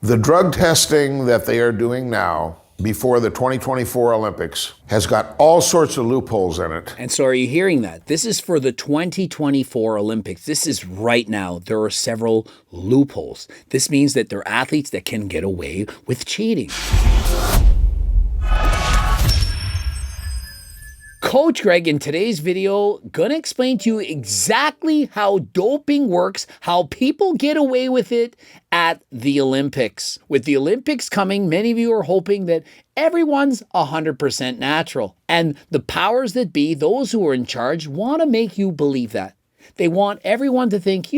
The drug testing that they are doing now before the 2024 Olympics has got all sorts of loopholes in it. And so are you hearing that? This is for the 2024 Olympics. This is right now. There are several loopholes. This means that there are athletes that can get away with cheating. Coach Greg, in today's video, gonna explain to you exactly how doping works, how people get away with it at the Olympics. With the Olympics coming, many of you are hoping that everyone's 100% natural. And the powers that be, those who are in charge, want to make you believe that. They want everyone to think,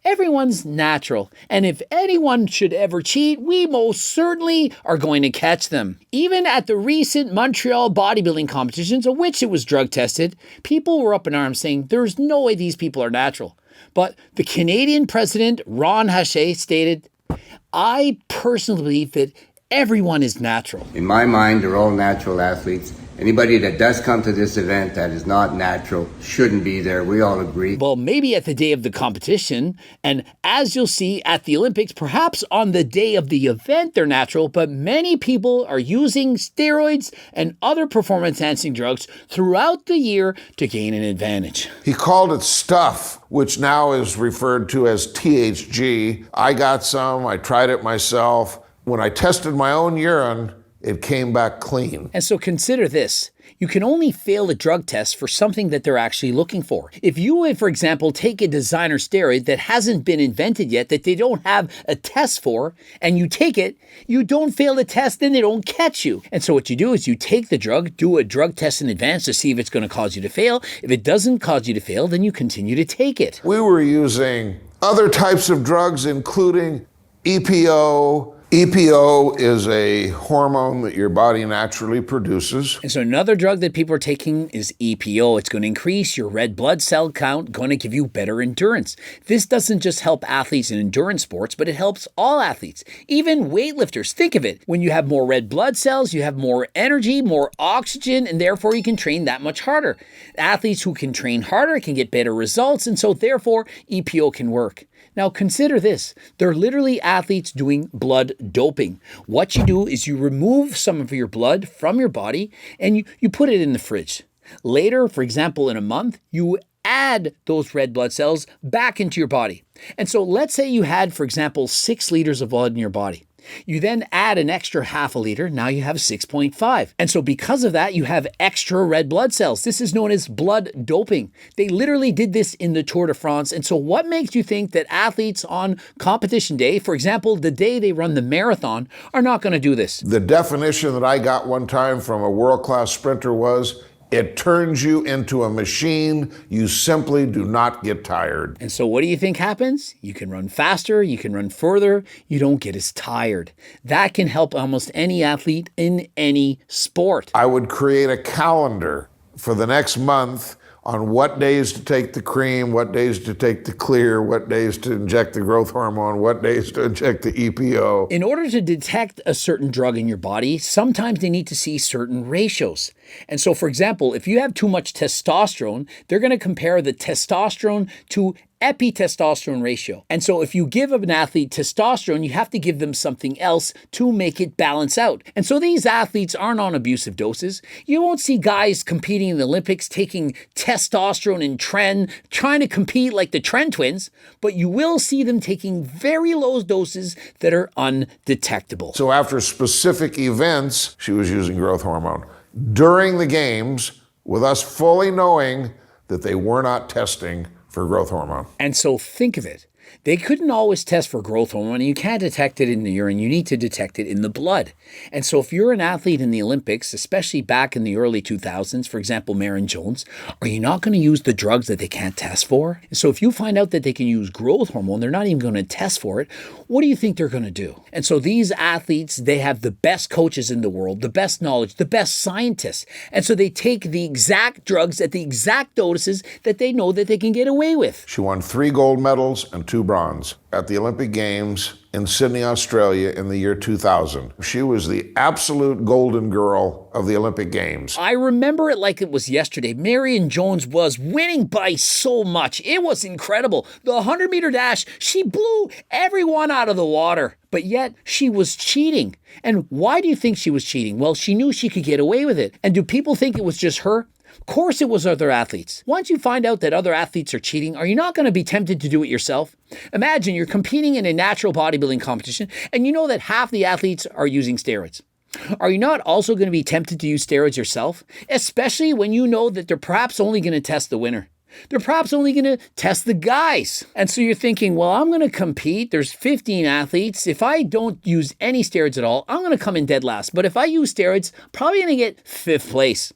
everyone's natural. And if anyone should ever cheat, we most certainly are going to catch them. Even at the recent Montreal bodybuilding competitions, of which it was drug tested, people were up in arms saying there's no way these people are natural. But the Canadian president, Ron Hachey, stated, "I personally believe that everyone is natural." In my mind, they're all natural athletes. Anybody that does come to this event that is not natural shouldn't be there. We all agree. Well, maybe at the day of the competition, and as you'll see at the Olympics, perhaps on the day of the event they're natural, but many people are using steroids and other performance-enhancing drugs throughout the year to gain an advantage. He called it stuff, which now is referred to as THG. I got some, I tried it myself. When I tested my own urine, it came back clean. And so consider this. You can only fail a drug test for something that they're actually looking for. If you would, for example, take a designer steroid that hasn't been invented yet, that they don't have a test for, and you take it, you don't fail the test, then they don't catch you. And so what you do is you take the drug, do a drug test in advance to see if it's going to cause you to fail. If it doesn't cause you to fail, then you continue to take it. We were using other types of drugs, including EPO. EPO is a hormone that your body naturally produces. And so another drug that people are taking is EPO. It's going to increase your red blood cell count, going to give you better endurance. This doesn't just help athletes in endurance sports, but it helps all athletes, even weightlifters. Think of it. When you have more red blood cells, you have more energy, more oxygen, and therefore you can train that much harder. Athletes who can train harder can get better results, and so therefore EPO can work. Now consider this. They're literally athletes doing blood doping. What you do is you remove some of your blood from your body and you put it in the fridge. Later, for example, in a month, you add those red blood cells back into your body. And so let's say you had, for example, 6 liters of blood in your body. You then add an extra half a liter, now you have 6.5. And so because of that, you have extra red blood cells. This is known as blood doping. They literally did this in the Tour de France. And so what makes you think that athletes on competition day, for example, the day they run the marathon, are not going to do this? The definition that I got one time from a world-class sprinter was, it turns you into a machine. You simply do not get tired. And so what do you think happens? You can run faster, you can run further, you don't get as tired. That can help almost any athlete in any sport. I would create a calendar for the next month on what days to take the cream, what days to take the clear, what days to inject the growth hormone, what days to inject the EPO. In order to detect a certain drug in your body, sometimes they need to see certain ratios. And so, for example, if you have too much testosterone, they're going to compare the testosterone to epitestosterone ratio. And so if you give an athlete testosterone, you have to give them something else to make it balance out. And so these athletes aren't on abusive doses. You won't see guys competing in the Olympics taking testosterone and tren, trying to compete like the Tren twins, but you will see them taking very low doses that are undetectable. So after specific events, she was using growth hormone. During the games, with us fully knowing that they were not testing for growth hormone. And so think of it. They couldn't always test for growth hormone, and you can't detect it in the urine. You need to detect it in the blood. And so if you're an athlete in the Olympics, especially back in the early 2000s, for example, Marian Jones, are you not going to use the drugs that they can't test for? So if you find out that they can use growth hormone, they're not even going to test for it, what do you think they're going to do? And so these athletes, they have the best coaches in the world, the best knowledge, the best scientists. And so they take the exact drugs at the exact doses that they know that they can get away with. She won 3 gold medals and 2 2 bronze at the Olympic Games in Sydney, Australia in the year 2000. She was the absolute golden girl of the Olympic Games. I remember it like it was yesterday. Marian Jones was winning by so much. It was incredible. The 100-meter dash, she blew everyone out of the water. But yet, she was cheating. And why do you think she was cheating? Well, she knew she could get away with it. And do people think it was just her? Of course it was other athletes. Once you find out that other athletes are cheating, are you not going to be tempted to do it yourself? Imagine you're competing in a natural bodybuilding competition and you know that half the athletes are using steroids. Are you not also going to be tempted to use steroids yourself? Especially when you know that they're perhaps only going to test the winner. They're perhaps only going to test the guys. And so you're thinking, well, I'm going to compete. There's 15 athletes. If I don't use any steroids at all, I'm going to come in dead last. But if I use steroids, probably going to get 5th place.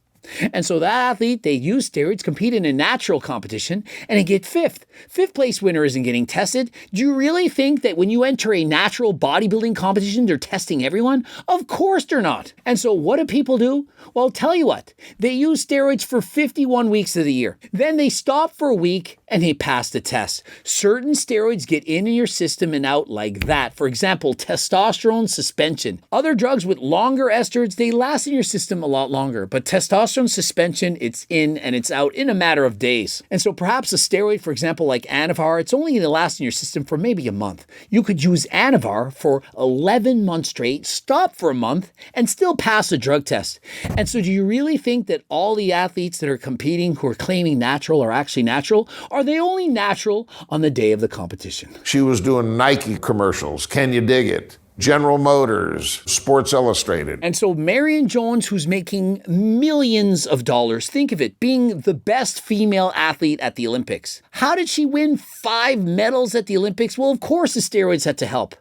And so that athlete, they use steroids, compete in a natural competition, and they get 5th. 5th place winner isn't getting tested. Do you really think that when you enter a natural bodybuilding competition, they're testing everyone? Of course they're not. And so what do people do? Well, I'll tell you what. They use steroids for 51 weeks of the year. Then they stop for a week and they pass the test. Certain steroids get in your system and out like that. For example, testosterone suspension. Other drugs with longer esters, they last in your system a lot longer. But testosterone suspension, it's in and it's out in a matter of days. And so perhaps a steroid, for example, like Anavar, it's only going to last in your system for maybe a month. You could use Anavar for 11 months straight, stop for a month, and still pass a drug test. And so do you really think that all the athletes that are competing who are claiming natural are actually natural? Are they only natural on the day of the competition? She was doing Nike commercials. Can you dig it? General Motors, Sports Illustrated. And so Marian Jones, who's making millions of dollars, think of it, being the best female athlete at the Olympics. How did she win 5 medals at the Olympics? Well, of course the steroids had to help.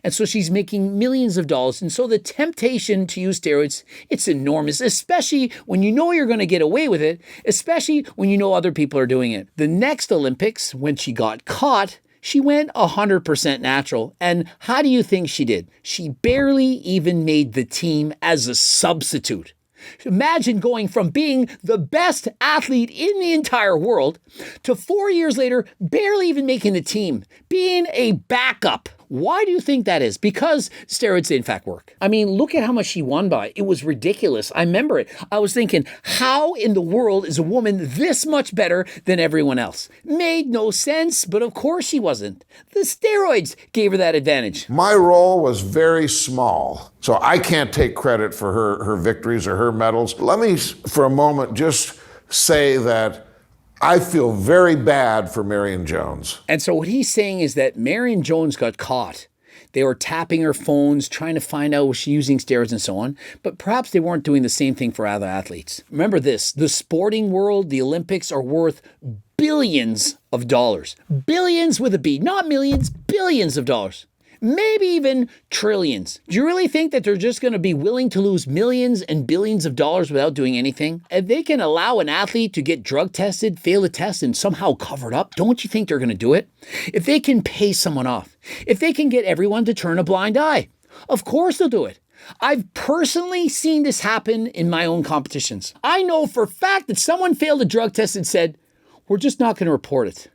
And so she's making millions of dollars. And so the temptation to use steroids, it's enormous, especially when you know you're going to get away with it, especially when you know other people are doing it. The next Olympics, when she got caught, she went 100% natural. And how do you think she did? She barely even made the team as a substitute. Imagine going from being the best athlete in the entire world to 4 years later, barely even making the team, being a backup. Why do you think that is? Because steroids in fact work. I mean, look at how much she won by. It was ridiculous. I remember it. I was thinking, how in the world is a woman this much better than everyone else? Made no sense, but of course she wasn't. The steroids gave her that advantage. My role was very small, so I can't take credit for her victories or her medals. Let me, for a moment, just say that I feel very bad for Marian Jones. And so what he's saying is that Marian Jones got caught. They were tapping her phones, trying to find out was she using steroids and so on. But perhaps they weren't doing the same thing for other athletes. Remember this, the sporting world, the Olympics are worth billions of dollars. Billions with a B, not millions, billions of dollars. Maybe even trillions. Do you really think that they're just going to be willing to lose millions and billions of dollars without doing anything? If they can allow an athlete to get drug tested, fail a test, and somehow cover it up, don't you think they're going to do it? If they can pay someone off, if they can get everyone to turn a blind eye, of course they'll do it. I've personally seen this happen in my own competitions. I know for a fact that someone failed a drug test and said, we're just not going to report it.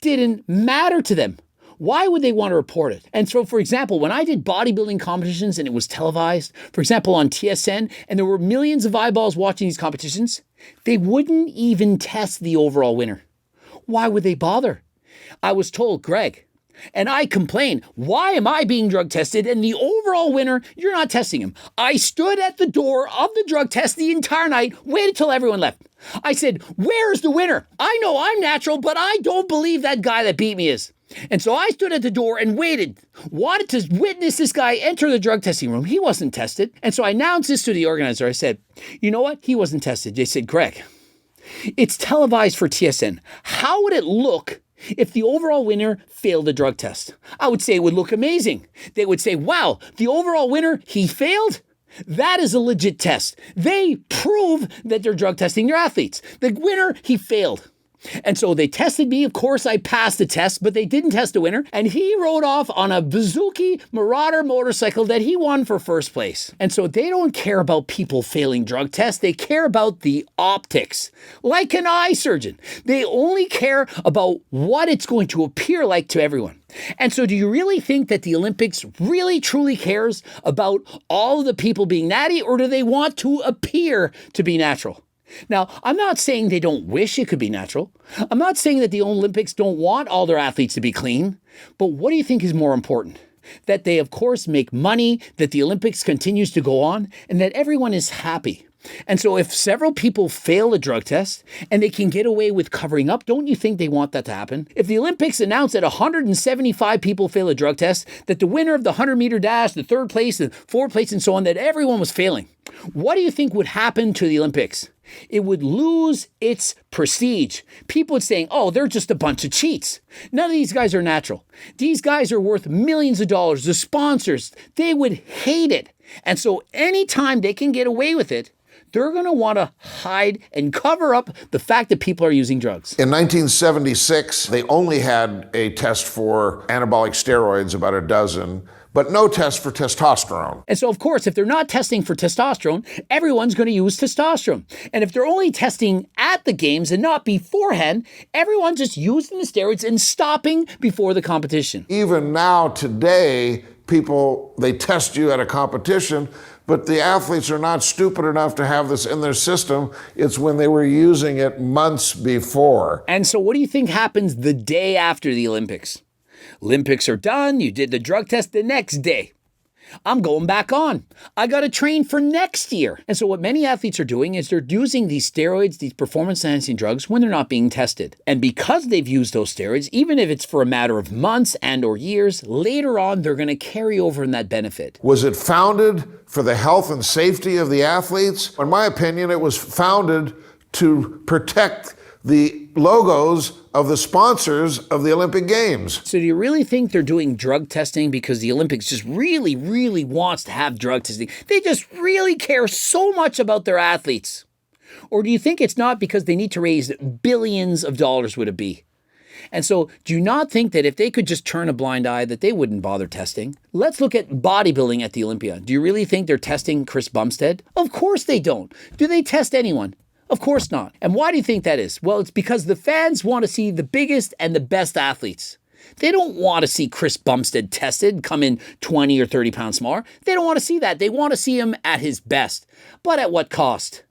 Didn't matter to them. Why would they want to report it? And so, for example, when I did bodybuilding competitions and it was televised, for example, on TSN, and there were millions of eyeballs watching these competitions, they wouldn't even test the overall winner. Why would they bother? I was told, Greg, and I complained, why am I being drug tested and the overall winner, you're not testing him? I stood at the door of the drug test the entire night, waited till everyone left. I said, where's the winner? I know I'm natural, but I don't believe that guy that beat me is. And so I stood at the door and waited, wanted to witness this guy enter the drug testing room. He wasn't tested. And so I announced this to the organizer. I said, you know what? He wasn't tested. They said, Greg, it's televised for TSN. How would it look if the overall winner failed the drug test? I would say it would look amazing. They would say, wow, the overall winner, he failed? That is a legit test. They prove that they're drug testing their athletes. The winner, he failed. And so they tested me. Of course, I passed the test, but they didn't test the winner. And he rode off on a Bazooki Marauder motorcycle that he won for first place. And so they don't care about people failing drug tests. They care about the optics, like an eye surgeon. They only care about what it's going to appear like to everyone. And so do you really think that the Olympics really truly cares about all of the people being natty, or do they want to appear to be natural? Now, I'm not saying they don't wish it could be natural. I'm not saying that the Olympics don't want all their athletes to be clean. But what do you think is more important? That they, of course, make money, that the Olympics continues to go on, and that everyone is happy. And so if several people fail a drug test and they can get away with covering up, don't you think they want that to happen? If the Olympics announced that 175 people fail a drug test, that the winner of the 100-meter dash, the third place, the fourth place, and so on, that everyone was failing, what do you think would happen to the Olympics? It would lose its prestige. People would say, oh, they're just a bunch of cheats. None of these guys are natural. These guys are worth millions of dollars. The sponsors, they would hate it. And so anytime they can get away with it, they're going to want to hide and cover up the fact that people are using drugs. In 1976, they only had a test for anabolic steroids, about a dozen, but no test for testosterone. And so, of course, if they're not testing for testosterone, everyone's going to use testosterone. And if they're only testing at the games and not beforehand, everyone's just using the steroids and stopping before the competition. Even now, today, people, they test you at a competition, but the athletes are not stupid enough to have this in their system. It's when they were using it months before. And so what do you think happens the day after the Olympics? Olympics are done. You did the drug test the next day. I'm going back on. I got to train for next year. And so what many athletes are doing is they're using these steroids, these performance-enhancing drugs, when they're not being tested. And because they've used those steroids, even if it's for a matter of months and or years, later on, they're going to carry over in that benefit. Was it founded for the health and safety of the athletes? In my opinion, it was founded to protect the logos of the sponsors of the Olympic Games. So do you really think they're doing drug testing because the Olympics just really, really wants to have drug testing? They just really care so much about their athletes. Or do you think it's not because they need to raise billions of dollars, would it be? And so do you not think that if they could just turn a blind eye, that they wouldn't bother testing? Let's look at bodybuilding at the Olympia. Do you really think they're testing Chris Bumstead? Of course they don't. Do they test anyone? Of course not. And why do you think that is? Well, it's because the fans want to see the biggest and the best athletes. They don't want to see Chris Bumstead tested, come in 20 or 30 pounds smaller. They don't want to see that. They want to see him at his best. But at what cost?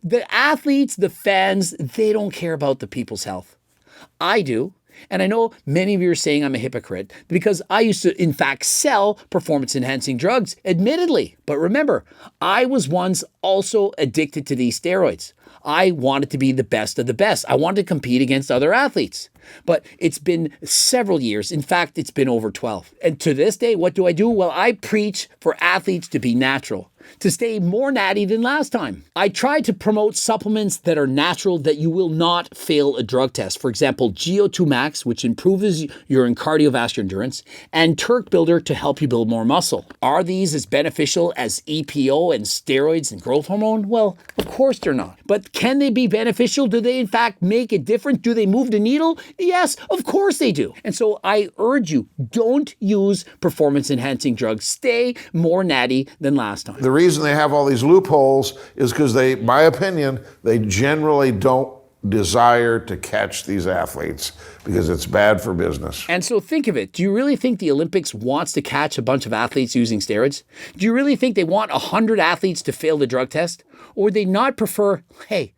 The athletes, the fans, they don't care about the people's health. I do. And I know many of you are saying I'm a hypocrite because I used to, in fact, sell performance-enhancing drugs, admittedly. But remember, I was once also addicted to these steroids. I wanted to be the best of the best. I wanted to compete against other athletes. But it's been several years. In fact, it's been over 12. And to this day, what do? Well, I preach for athletes to be natural, to stay more natty than last time. I try to promote supplements that are natural, that you will not fail a drug test. For example, GO2 Max, which improves your cardiovascular endurance, and Turk Builder to help you build more muscle. Are these as beneficial as EPO and steroids and growth hormone? Well, of course they're not. But can they be beneficial? Do they in fact make a difference? Do they move the needle? Yes, of course they do. And so I urge you, don't use performance-enhancing drugs. Stay more natty than last time. The reason they have all these loopholes is because they, my opinion, they generally don't desire to catch these athletes because it's bad for business. And so think of it. Do you really think the Olympics wants to catch a bunch of athletes using steroids? Do you really think they want 100 athletes to fail the drug test? Or would they not prefer, hey,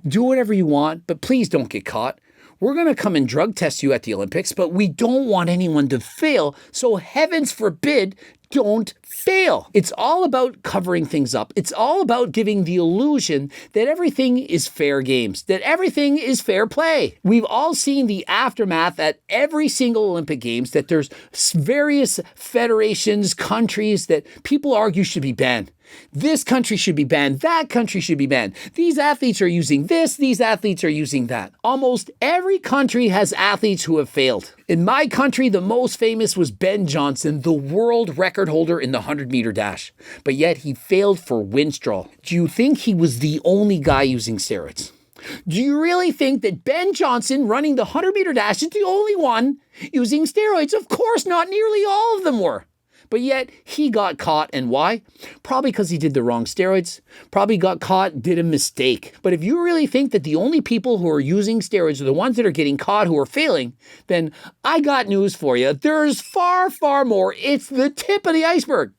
do whatever you want, but please don't get caught? We're going to come and drug test you at the Olympics, but we don't want anyone to fail. So heavens forbid, don't fail. It's all about covering things up. It's all about giving the illusion that everything is fair games, that everything is fair play. We've all seen the aftermath at every single Olympic Games, that there's various federations, countries that people argue should be banned. This country should be banned. That country should be banned. These athletes are using this. These athletes are using that. Almost every country has athletes who have failed. In my country, the most famous was Ben Johnson, the world record holder in the 100-meter dash. But yet he failed for Winstrol. Do you think he was the only guy using steroids? Do you really think that Ben Johnson running the 100-meter dash is the only one using steroids? Of course not. Nearly all of them were. But yet he got caught. And why? Probably because he did the wrong steroids. Probably got caught, did a mistake. But if you really think that the only people who are using steroids are the ones that are getting caught who are failing, then I got news for you. There's far, far more. It's the tip of the iceberg.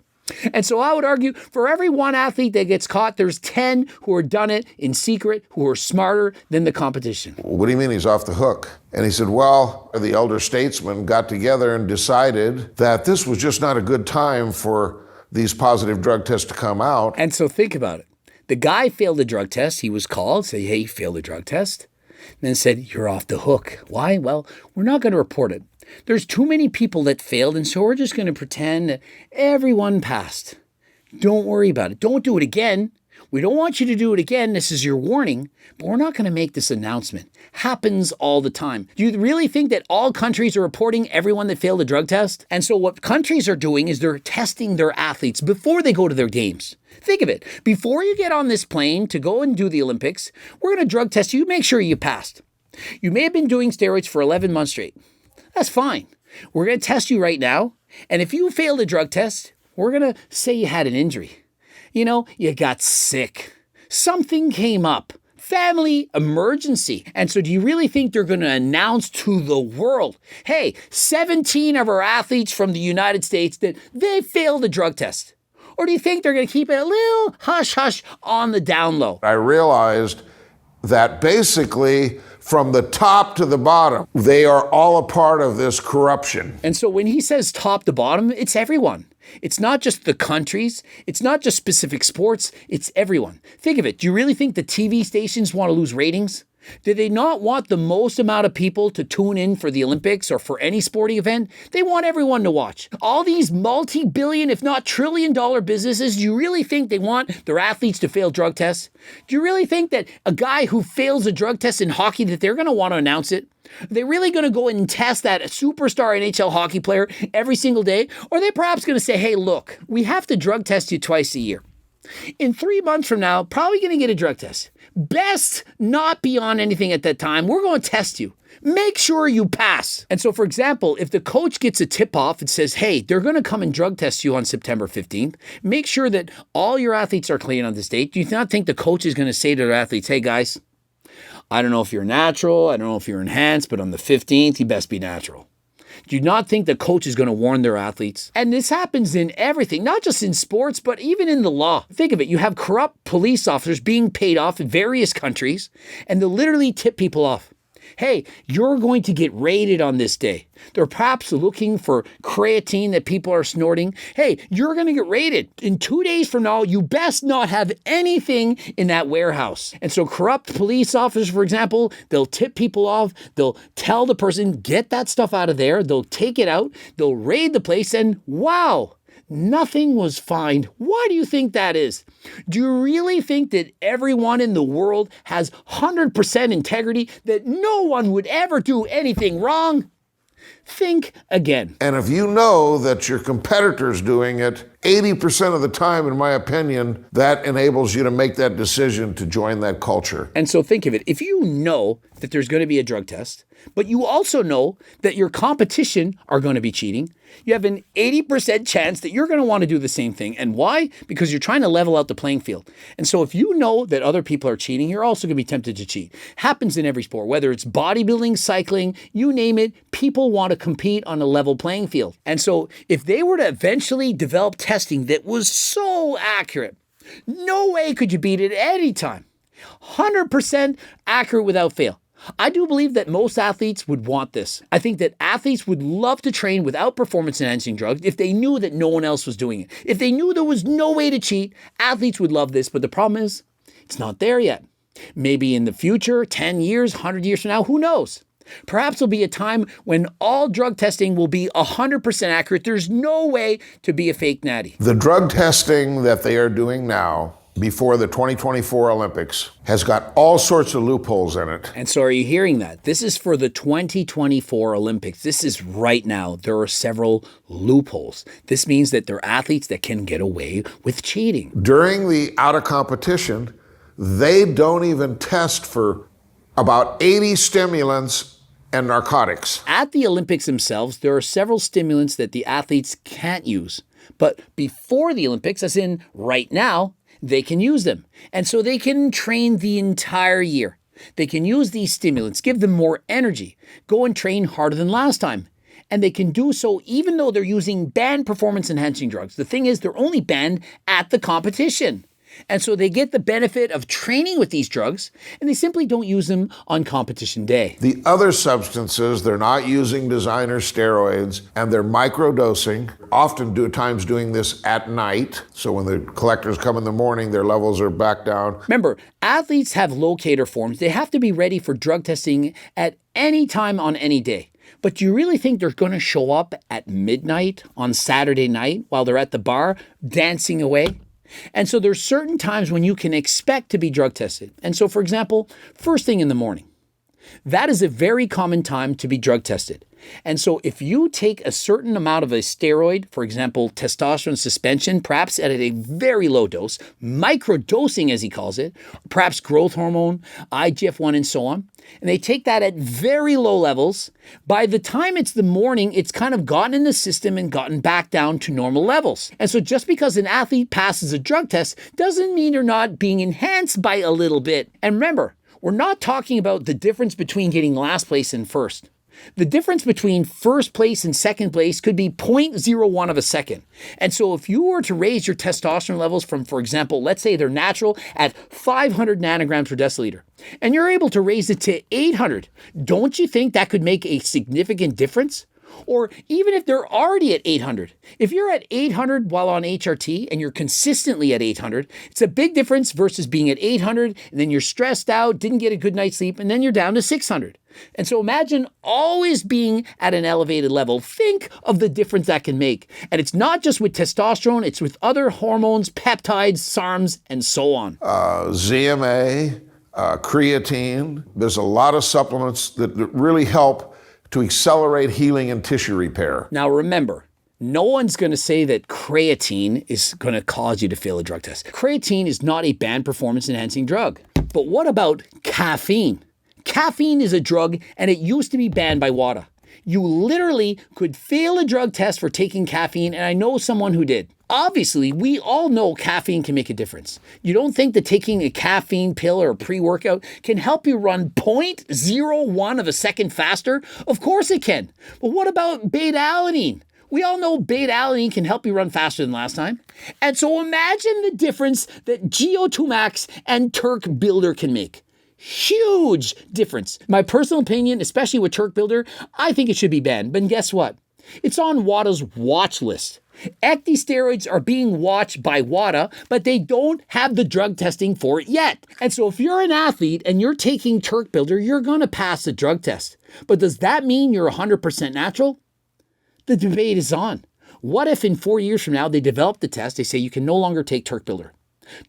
And so I would argue for every one athlete that gets caught, there's 10 who are done it in secret, who are smarter than the competition. What do you mean he's off the hook? And he said, well, the elder statesmen got together and decided that this was just not a good time for these positive drug tests to come out. And so think about it. The guy failed a drug test. He was called, say, hey, you failed a drug test. And then said, you're off the hook. Why? Well, we're not going to report it. There's too many people that failed, and so we're just going to pretend that everyone passed. Don't worry about it. Don't do it again. We don't want you to do it again. This is your warning, but we're not going to make this announcement. Happens all the time. Do you really think that all countries are reporting everyone that failed a drug test? And so what countries are doing is they're testing their athletes before they go to their games. Think of it. Before you get on this plane to go and do the Olympics, we're going to drug test you, make sure you passed. You may have been doing steroids for 11 months straight. That's fine. We're going to test you right now. And if you failed a drug test, we're going to say you had an injury. You know, you got sick. Something came up. Family emergency. And so do you really think they're going to announce to the world, hey, 17 of our athletes from the United States that they failed a drug test? Or do you think they're going to keep it a little hush-hush on the down low? I realized that basically from the top to the bottom, they are all a part of this corruption. And so when he says top to bottom, it's everyone. It's not just the countries. It's not just specific sports. It's everyone. Think of it. Do you really think the TV stations want to lose ratings? Do they not want the most amount of people to tune in for the Olympics or for any sporting event? They want everyone to watch. All these multi-billion, if not trillion-dollar businesses, do you really think they want their athletes to fail drug tests? Do you really think that a guy who fails a drug test in hockey, that they're going to want to announce it? Are they really going to go and test that superstar NHL hockey player every single day? Or are they perhaps going to say, hey, look, we have to drug test you twice a year. In 3 months from now, probably going to get a drug test. Best not be on anything at that time. We're going to test you. Make sure you pass. And so, for example, if the coach gets a tip off and says, hey, they're going to come and drug test you on September 15th, make sure that all your athletes are clean on this date. Do you not think the coach is going to say to their athletes, hey, guys, I don't know if you're natural, I don't know if you're enhanced, but on the 15th, you best be natural. Do you not think the coach is going to warn their athletes? And this happens in everything, not just in sports, but even in the law. Think of it. You have corrupt police officers being paid off in various countries, and they'll literally tip people off. Hey, you're going to get raided on this day. They're perhaps looking for creatine that people are snorting. Hey, you're going to get raided. In 2 days from now, you best not have anything in that warehouse. And so corrupt police officers, for example, they'll tip people off. They'll tell the person, get that stuff out of there. They'll take it out. They'll raid the place, and wow, nothing was found. Why do you think that is? Do you really think that everyone in the world has 100% integrity, that no one would ever do anything wrong? Think again. And if you know that your competitor's doing it 80% of the time, in my opinion, that enables you to make that decision to join that culture. And so think of it. If you know that there's going to be a drug test, but you also know that your competition are going to be cheating, you have an 80% chance that you're going to want to do the same thing. And why? Because you're trying to level out the playing field. And so if you know that other people are cheating, you're also going to be tempted to cheat. Happens in every sport, whether it's bodybuilding, cycling, you name it, people want to compete on a level playing field. And so if they were to eventually develop testing that was so accurate, no way could you beat it at any time. 100% accurate without fail. I do believe that most athletes would want this. I think that athletes would love to train without performance-enhancing drugs if they knew that no one else was doing it. If they knew there was no way to cheat, athletes would love this. But the problem is, it's not there yet. Maybe in the future, 10 years, 100 years from now, who knows? Perhaps there'll be a time when all drug testing will be 100% accurate. There's no way to be a fake natty. The drug testing that they are doing now before the 2024 Olympics has got all sorts of loopholes in it. And so are you hearing that? This is for the 2024 Olympics. This is right now. There are several loopholes. This means that there are athletes that can get away with cheating. During the out of competition, they don't even test for about 80 stimulants and narcotics. At the Olympics themselves, there are several stimulants that the athletes can't use. But before the Olympics, as in right now, they can use them. And so they can train the entire year. They can use these stimulants, give them more energy, go and train harder than last time. And they can do so even though they're using banned performance-enhancing drugs. The thing is, they're only banned at the competition. And so they get the benefit of training with these drugs, and they simply don't use them on competition day. The other substances, they're not using designer steroids, and they're microdosing, often times doing this at night. So when the collectors come in the morning, their levels are back down. Remember, athletes have locator forms. They have to be ready for drug testing at any time on any day. But do you really think they're going to show up at midnight on Saturday night while they're at the bar dancing away? And so there's certain times when you can expect to be drug tested. And so, for example, first thing in the morning, that is a very common time to be drug tested. And so if you take a certain amount of a steroid, for example, testosterone suspension, perhaps at a very low dose, microdosing as he calls it, perhaps growth hormone, IGF-1 and so on, and they take that at very low levels, by the time it's the morning, it's kind of gotten in the system and gotten back down to normal levels. And so just because an athlete passes a drug test doesn't mean they're not being enhanced by a little bit. And remember, we're not talking about the difference between getting last place and first. The difference between first place and second place could be 0.01 of a second. And so if you were to raise your testosterone levels from, for example, let's say they're natural at 500 nanograms per deciliter, and you're able to raise it to 800, don't you think that could make a significant difference? Or even if they're already at 800, if you're at 800 while on HRT and you're consistently at 800, it's a big difference versus being at 800 and then you're stressed out, didn't get a good night's sleep, and then you're down to 600. And so imagine always being at an elevated level. Think of the difference that can make. And it's not just with testosterone, it's with other hormones, peptides, SARMs, and so on. ZMA, creatine, there's a lot of supplements that really help to accelerate healing and tissue repair. Now remember, no one's going to say that creatine is going to cause you to fail a drug test. Creatine is not a banned performance-enhancing drug. But what about caffeine? Caffeine is a drug, and it used to be banned by WADA. You literally could fail a drug test for taking caffeine, and I know someone who did. Obviously, we all know caffeine can make a difference. You don't think that taking a caffeine pill or a pre-workout can help you run 0.01 of a second faster? Of course it can. But what about beta-alanine? We all know beta-alanine can help you run faster than last time. And so imagine the difference that GO2 Max and Turk Builder can make. Huge difference. My personal opinion, especially with Turk Builder, I think it should be banned. But guess what? It's on WADA's watch list. Ecdy steroids are being watched by WADA, but they don't have the drug testing for it yet. And so if you're an athlete and you're taking Turk Builder, you're going to pass the drug test. But does that mean you're 100% natural? The debate is on. What if in 4 years from now they develop the test, they say you can no longer take Turk Builder?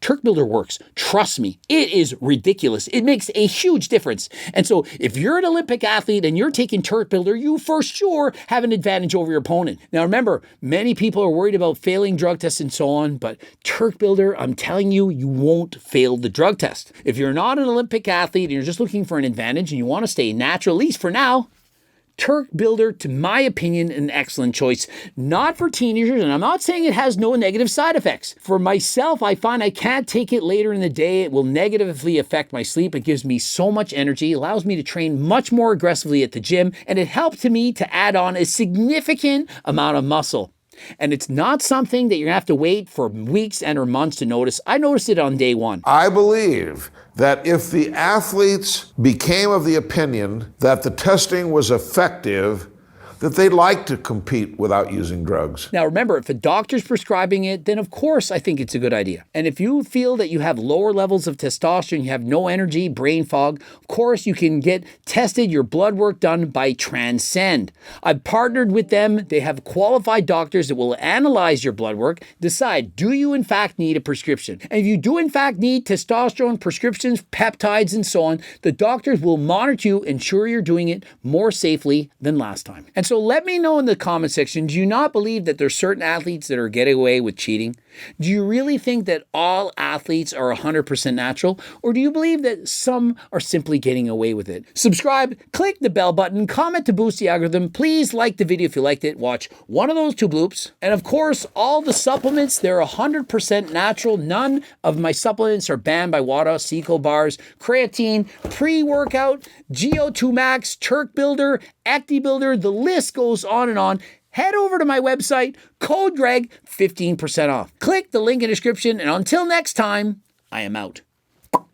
Turk Builder works. Trust me, it is ridiculous. It makes a huge difference. And so if you're an Olympic athlete and you're taking Turk Builder, you for sure have an advantage over your opponent. Now remember, many people are worried about failing drug tests and so on, but Turk Builder, I'm telling you, you won't fail the drug test. If you're not an Olympic athlete and you're just looking for an advantage and you want to stay natural, at least for now, Turk Builder, to my opinion, an excellent choice. Not for teenagers, and I'm not saying it has no negative side effects. For myself, I find I can't take it later in the day. It will negatively affect my sleep. It gives me so much energy, allows me to train much more aggressively at the gym, and it helped me to add on a significant amount of muscle. And it's not something that you're going to have to wait for weeks and or months to notice. I noticed it on day one. I believe that if the athletes became of the opinion that the testing was effective, that they'd like to compete without using drugs. Now remember, if a doctor's prescribing it, then of course I think it's a good idea. And if you feel that you have lower levels of testosterone, you have no energy, brain fog, of course you can get tested, your blood work done by Transcend. I've partnered with them. They have qualified doctors that will analyze your blood work, decide, do you in fact need a prescription? And if you do in fact need testosterone prescriptions, peptides, and so on, the doctors will monitor you, ensure you're doing it more safely than last time. And so let me know in the comment section, do you not believe that there's certain athletes that are getting away with cheating? Do you really think that all athletes are 100% natural, or do you believe that some are simply getting away with it? Subscribe, click the bell button, comment to boost the algorithm. Please like the video if you liked it. Watch one of those 2 bloops. And of course, all the supplements, they're 100% natural. None of my supplements are banned by WADA, Seco bars, creatine, pre-workout, GO2 Max, Turk Builder, Acti Builder. The list goes on and on. Head over to my website, code Greg, 15% off. Click the link in the description, and until next time, I am out.